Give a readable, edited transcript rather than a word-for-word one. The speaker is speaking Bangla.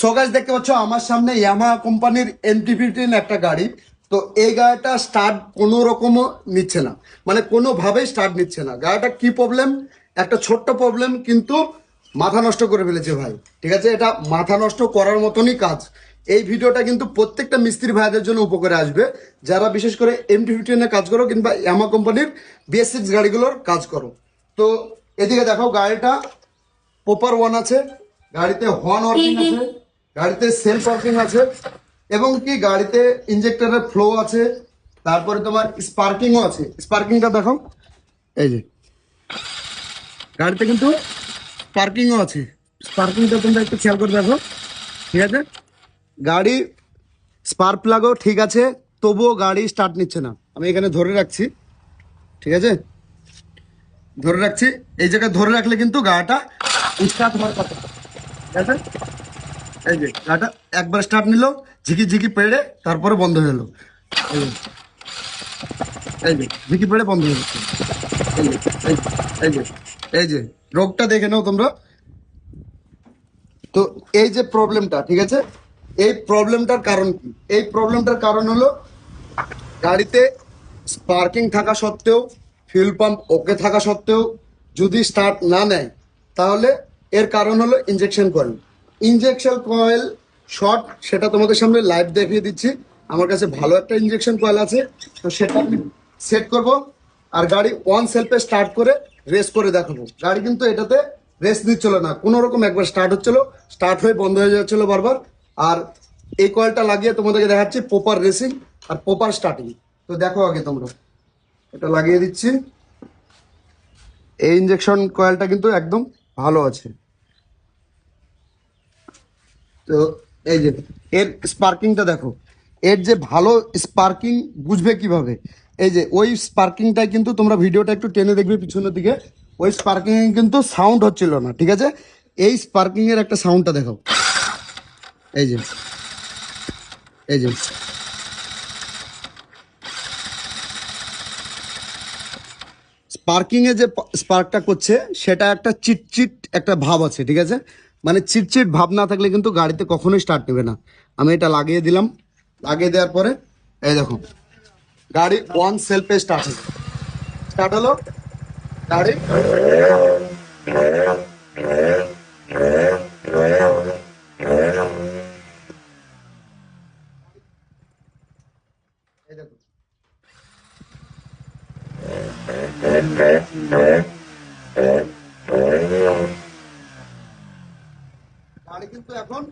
সো গাইস দেখতে পাচ্ছ আমার সামনে ইয়ামাহা কোম্পানির MT-15 একটা গাড়ি। তো এই গাড়িটা স্টার্ট কোনো রকমও নিচ্ছে না, মানে কোনোভাবেই স্টার্ট নিচ্ছে না। গাড়িটা কি প্রবলেম? একটা ছোট্ট প্রবলেম, কিন্তু মাথা নষ্ট করে ফেলেছে ভাই। ঠিক আছে, এটা মাথা নষ্ট করার মতনই কাজ। এই ভিডিওটা কিন্তু প্রত্যেকটা মিস্ত্রি ভাইদের জন্য উপকারে আসবে, যারা বিশেষ করে MT-15 কাজ করো কিংবা ইয়ামাহা কোম্পানির BS6 গাড়িগুলোর কাজ করো। তো এদিকে দেখো, গাড়িটা প্রপার ওয়ান আছে, গাড়িতে হর্ন ওয়ার্কিং আছে, গাড়িতে সেলফ ওয়ার্কিং আছে, এবং কি গাড়িতে ইনজেক্টরের ফ্লো আছে। তারপরে তোমার স্পার্কিংও আছে। স্পার্কিংটা দেখো, এই যে গাড়িতে কিন্তু স্পার্কিংও আছে। স্পার্কিংটা তোমরা একটু খেয়াল করে দেখো। ঠিক আছে, গাড়ি স্পার্ক প্লাগও ঠিক আছে, তবুও গাড়ি স্টার্ট নিচ্ছে না। আমি এখানে ধরে রাখছি, ঠিক আছে, ধরে রাখছি। এই জায়গায় ধরে রাখলে কিন্তু গাড়িটা স্টার্ট হওয়ার কথা। ঠিক আছে, এই যে গাড়িটা একবার স্টার্ট নিল, ঝিকি ঝিকি পেড়ে তারপরে বন্ধ হয়ে গেলো। এই যে ঝিকি পেড়ে বন্ধ হয়ে যাচ্ছে। এই যে এই যে এই যে রোগটা দেখে নাও তোমরা। তো এই যে প্রবলেমটা, ঠিক আছে, এই প্রবলেমটার কারণ কি? এই প্রবলেমটার কারণ হলো গাড়িতে স্পার্কিং থাকা সত্ত্বেও, ফিউল পাম্প ওকে থাকা সত্ত্বেও যদি স্টার্ট না নেয়, তাহলে এর কারণ হলো injection coil. Injection coil short, সেটা তোমাদের সামনে লাইভ দেখিয়ে দিচ্ছি। আমার কাছে ভালো একটা ইঞ্জেকশন কয়েল আছে, তো সেটা আমি সেট করব আর গাড়ি ওয়ান সেলফে স্টার্ট করে রেস করে দেখাবো। গাড়ি কিন্তু এটাতে রেস দিচ্ছিল না কোনো রকম, একবার স্টার্ট হচ্ছিল, স্টার্ট হয়ে বন্ধ হয়ে যাচ্ছিল বারবার। আর এই কয়েলটা লাগিয়ে তোমাদেরকে দেখাচ্ছি প্রপার রেসিং আর প্রপার স্টার্টিং। তো দেখো আগে তোমরা, এটা লাগিয়ে দিচ্ছি। এই ইঞ্জেকশন কয়েলটা কিন্তু একদম ভালো আছে। তো এই যে এর স্পার্কিংটা দেখো, এর যে ভালো স্পার্কিং বুঝবে কিভাবে? এই যে ওই স্পার্কিংটাই কিন্তু তোমরা ভিডিওটা একটু টেনে দেখবে পিছনের দিকে, ওই স্পার্কিং কিন্তু সাউন্ড হচ্ছিল না। ঠিক আছে, এই স্পার্কিং এর একটা সাউন্ডটা দেখো। এই যে এই যে স্পার্কিং এ যে স্পার্কটা করছে, সেটা একটা চিটচিট একটা ভাব আছে। ঠিক আছে, মানে চিটচিট ভাব না থাকলে কিন্তু গাড়িতে কখনোই স্টার্ট নেবে না। আমি এটা লাগিয়ে দিলাম, লাগিয়ে দেওয়ার পরে এই দেখো গাড়ি ওয়ান সেলফে স্টার্ট হলো। স্টার্ট হলো গাড়ি।